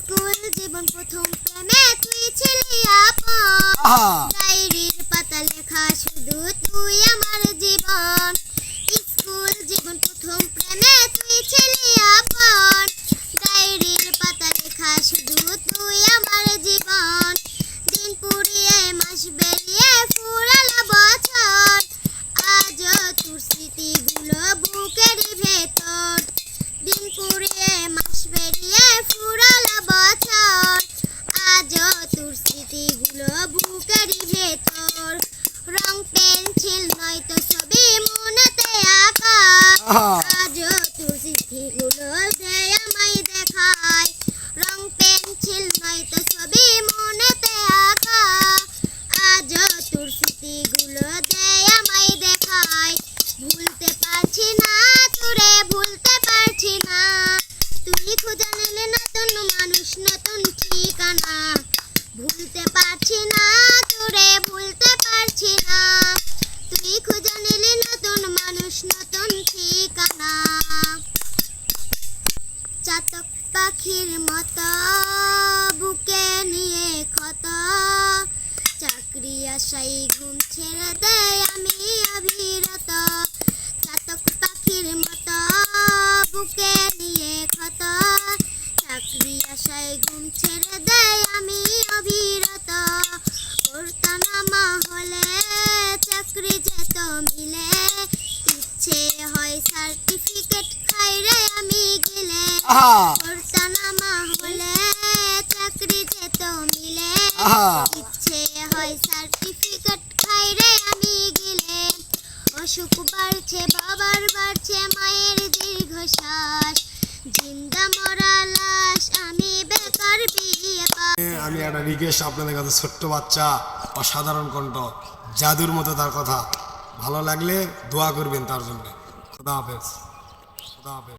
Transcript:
School জীবন প্রথম প্রেমে তুই ছিলি আপন, ডায়েরির পাতা লেখা শুধু তুই আমার জীবন। স্কুল জীবন প্রথম প্রেমে তুই ছিলি আপন, ডায়েরির পাতা লেখা শুধু তুই আমার জীবন। দিন পুরিয়ে মাস বেরিয়ে ফুরালো বছর, আজও তোর স্মৃতিগুলো বুকের ভেতর। দিন পুরিয়ে মাস বেরিয়ে ফুরালো বছর, আজও তোর স্মৃতিগুলো বুকের ভেতর। রং পেন্সিল নয়তো ছবি মনেতে আঁকা, আজও তোর স্মৃতিগুলো যে আমায় দেখায়। রং পেন্সিল নয়তো ছবি মনেতে আঁকা, আজও তোর স্মৃতিগুলো যে আমায় দেখায়। ভুলতে পারছি না তোরে, ভুলতে পারছি না, তুই খুঁজে নিলে নতুন মানুষ নতুন ঠিকানা। ভুলতে পারছি না তোরে, ভুলতে পারছি না, তুই খুঁজে নিলে নতুন মানুষ নতুন ঠিকানা। চাতক পাখির মতো বুকে নিয়ে ক্ষত, চাকরি আশাই ঘুম ছেড়ে দেয় আমি অবিরত। চাতক পাখির মতো বুকে নিয়ে ক্ষত, চাকরি আশায় ঘুম ছেড়ে দেয় আমি অবিরত। ওঠানামা হলে চাকরি যেত মিলে, ইচ্ছে হয় সার্টিফিকেট খাই রে আমি গেলে। ওঠানামা হলে চাকরি যেত মিলে, ইচ্ছে হয় সার্টিফিকেট খাই রে আমি গেলে। অসুখ বাড়ছে বাবার বাড়ছে মায়ের দীর্ঘশ্বাস, জিন্দা মরা লাশ আমি বেকার বিয়ে পাস। আমি একটা রিকোয়েস্ট আপনাদের কাছে, ছোট্ট বাচ্চা, অসাধারণ কণ্ঠ, জাদুর মতো তার কথা। ভালো লাগলে দোয়া করবেন তার জন্য। খোদা হাফেজ, খোদা হাফেজ।